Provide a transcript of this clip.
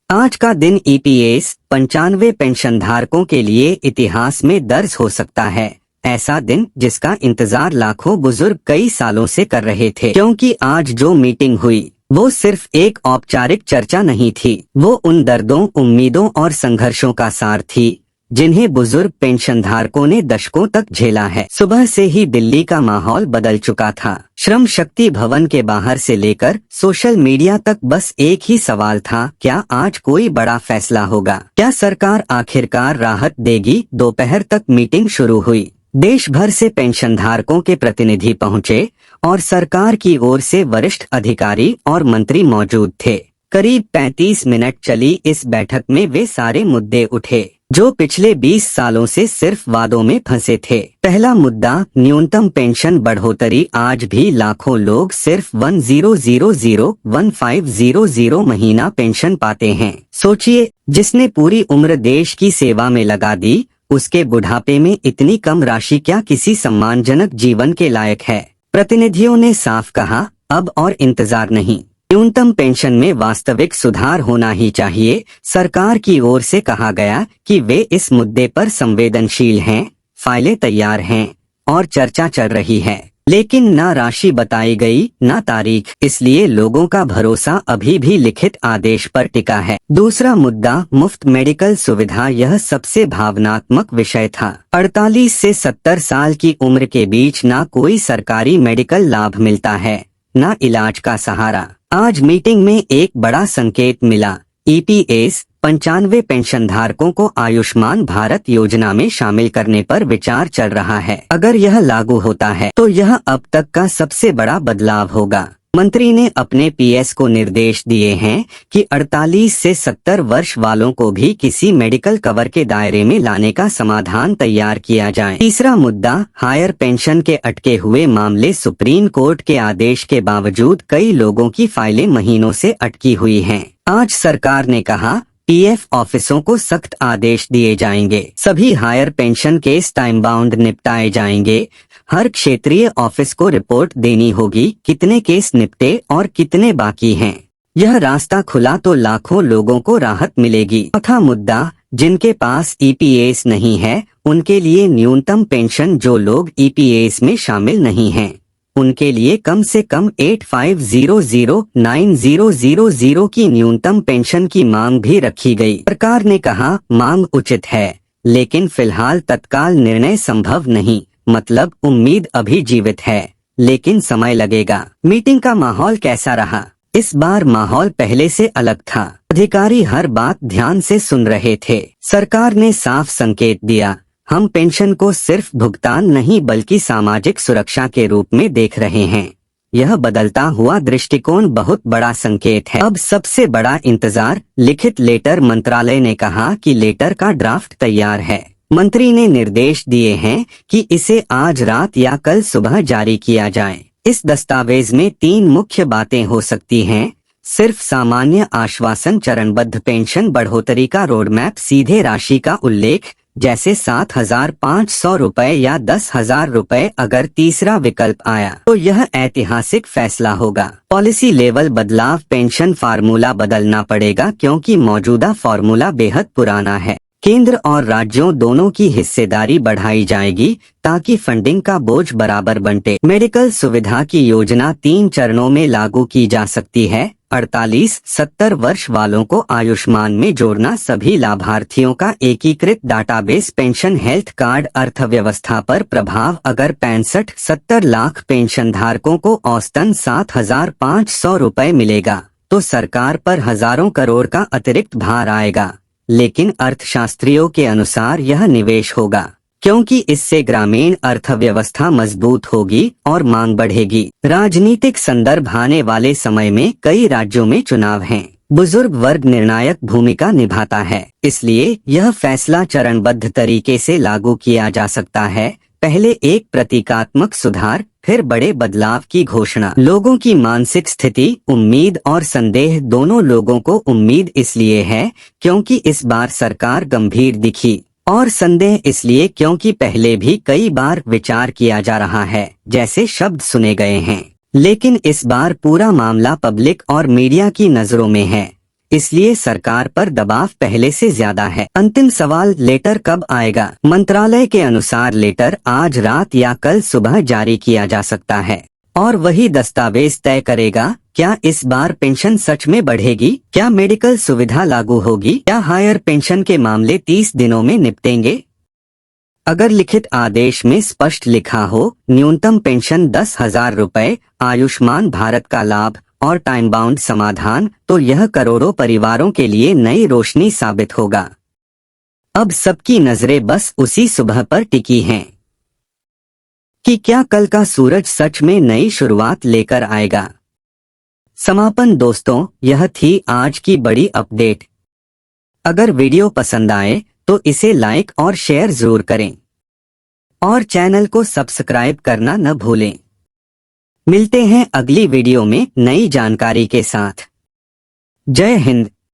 आज का दिन ईपीएस 95 पेंशन धारकों के लिए इतिहास में दर्ज हो सकता है। ऐसा दिन जिसका इंतजार लाखों बुजुर्ग कई सालों से कर रहे थे, क्योंकि आज जो मीटिंग हुई वो सिर्फ एक औपचारिक चर्चा नहीं थी। वो उन दर्दों, उम्मीदों और संघर्षों का सार थी जिन्हें बुजुर्ग पेंशन धारकों ने दशकों तक झेला है। सुबह से ही दिल्ली का माहौल बदल चुका था। श्रम शक्ति भवन के बाहर से लेकर सोशल मीडिया तक बस एक ही सवाल था, क्या आज कोई बड़ा फैसला होगा? क्या सरकार आखिरकार राहत देगी? दोपहर तक मीटिंग शुरू हुई। देश भर से पेंशन धारकों के प्रतिनिधि पहुंचे और सरकार की ओर से वरिष्ठ अधिकारी और मंत्री मौजूद थे। करीब 35 मिनट चली इस बैठक में वे सारे मुद्दे उठे जो पिछले 20 सालों से सिर्फ वादों में फंसे थे। पहला मुद्दा, न्यूनतम पेंशन बढ़ोतरी। आज भी लाखों लोग सिर्फ 1500 महीना पेंशन पाते हैं। सोचिए, जिसने पूरी उम्र देश की सेवा में लगा दी, उसके बुढ़ापे में इतनी कम राशि क्या किसी सम्मानजनक जीवन के लायक है? प्रतिनिधियों ने साफ कहा, अब और इंतजार नहीं, न्यूनतम पेंशन में वास्तविक सुधार होना ही चाहिए। सरकार की ओर से कहा गया कि वे इस मुद्दे पर संवेदनशील हैं, फाइलें तैयार हैं और चर्चा चल रही है, लेकिन ना राशि बताई गई, ना तारीख। इसलिए लोगों का भरोसा अभी भी लिखित आदेश पर टिका है। दूसरा मुद्दा, मुफ्त मेडिकल सुविधा। यह सबसे भावनात्मक विषय था। 48 से 70 साल की उम्र के बीच ना कोई सरकारी मेडिकल लाभ मिलता है, ना इलाज का सहारा। आज मीटिंग में एक बड़ा संकेत मिला। ईपीएस 95 पेंशन धारकों को आयुष्मान भारत योजना में शामिल करने पर विचार चल रहा है। अगर यह लागू होता है तो यह अब तक का सबसे बड़ा बदलाव होगा। मंत्री ने अपने पीएस को निर्देश दिए हैं कि 48 से 70 वर्ष वालों को भी किसी मेडिकल कवर के दायरे में लाने का समाधान तैयार किया जाए। तीसरा मुद्दा, हायर पेंशन के अटके हुए मामले। सुप्रीम कोर्ट के आदेश के बावजूद कई लोगों की फाइलें महीनों से अटकी हुई हैं। आज सरकार ने कहा, पीएफ ऑफिसों को सख्त आदेश दिए जाएंगे। सभी higher pension case time bound निपटाए जाएंगे। हर क्षेत्रीय ऑफिस को रिपोर्ट देनी होगी कितने केस निपटे और कितने बाकी हैं। यह रास्ता खुला तो लाखों लोगों को राहत मिलेगी। चौथा मुद्दा, जिनके पास ईपीएस नहीं है उनके लिए न्यूनतम पेंशन। जो लोग ईपीएस में शामिल नहीं हैं उनके लिए कम से कम 8500-9000 की न्यूनतम पेंशन की मांग भी रखी गई। सरकार ने कहा, मांग उचित है लेकिन फिलहाल तत्काल निर्णय संभव नहीं। मतलब उम्मीद अभी जीवित है लेकिन समय लगेगा। मीटिंग का माहौल कैसा रहा? इस बार माहौल पहले से अलग था। अधिकारी हर बात ध्यान से सुन रहे थे। सरकार ने साफ संकेत दिया, हम पेंशन को सिर्फ भुगतान नहीं बल्कि सामाजिक सुरक्षा के रूप में देख रहे हैं। यह बदलता हुआ दृष्टिकोण बहुत बड़ा संकेत है। अब सबसे बड़ा इंतजार, लिखित लेटर। मंत्रालय ने कहा कि लेटर का ड्राफ्ट तैयार है। मंत्री ने निर्देश दिए हैं कि इसे आज रात या कल सुबह जारी किया जाए। इस दस्तावेज में 3 मुख्य बातें हो सकती हैं। सिर्फ सामान्य आश्वासन, चरणबद्ध पेंशन बढ़ोतरी का रोडमैप, सीधे राशि का उल्लेख जैसे 7,500 रुपए या 10,000 रुपए। अगर तीसरा विकल्प आया तो यह ऐतिहासिक फैसला होगा। पॉलिसी लेवल बदलाव, पेंशन फार्मूला बदलना पड़ेगा क्योंकि मौजूदा फार्मूला बेहद पुराना है। केंद्र और राज्यों दोनों की हिस्सेदारी बढ़ाई जाएगी ताकि फंडिंग का बोझ बराबर बंटे। मेडिकल सुविधा की योजना 3 चरणों में लागू की जा सकती है। 48-70 वर्ष वालों को आयुष्मान में जोड़ना, सभी लाभार्थियों का एकीकृत डाटाबेस, पेंशन हेल्थ कार्ड। अर्थव्यवस्था पर प्रभाव, अगर 65-70 लाख पेंशन धारकों को औसतन 7,500 रुपए मिलेगा तो सरकार पर हजारों करोड़ का अतिरिक्त भार आएगा। लेकिन अर्थशास्त्रियों के अनुसार यह निवेश होगा क्योंकि इससे ग्रामीण अर्थव्यवस्था मजबूत होगी और मांग बढ़ेगी। राजनीतिक संदर्भ, आने वाले समय में कई राज्यों में चुनाव हैं। बुजुर्ग वर्ग निर्णायक भूमिका निभाता है, इसलिए यह फैसला चरणबद्ध तरीके से लागू किया जा सकता है। पहले एक प्रतीकात्मक सुधार, फिर बड़े बदलाव की घोषणा। लोगों की मानसिक स्थिति, उम्मीद और संदेह। दोनों लोगों को उम्मीद इसलिए है क्योंकि इस बार सरकार गंभीर दिखी और संदेह इसलिए क्योंकि पहले भी कई बार विचार किया जा रहा है, जैसे शब्द सुने गए हैं। लेकिन इस बार पूरा मामला पब्लिक और मीडिया की नजरों में है। इसलिए सरकार पर दबाव पहले से ज्यादा है। अंतिम सवाल, लेटर कब आएगा? मंत्रालय के अनुसार लेटर आज रात या कल सुबह जारी किया जा सकता है और वही दस्तावेज तय करेगा क्या इस बार पेंशन सच में बढ़ेगी, क्या मेडिकल सुविधा लागू होगी, क्या हायर पेंशन के मामले 30 दिनों में निपटेंगे। अगर लिखित आदेश में स्पष्ट लिखा हो न्यूनतम पेंशन 10,000 रुपए, आयुष्मान भारत का लाभ और टाइम बाउंड समाधान, तो यह करोड़ों परिवारों के लिए नई रोशनी साबित होगा। अब सबकी नजरें बस उसी सुबह पर टिकी हैं कि क्या कल का सूरज सच में नई शुरुआत लेकर आएगा। समापन दोस्तों, यह थी आज की बड़ी अपडेट। अगर वीडियो पसंद आए तो इसे लाइक और शेयर जरूर करें और चैनल को सब्सक्राइब करना न भूलें। मिलते हैं अगली वीडियो में नई जानकारी के साथ। जय हिंद।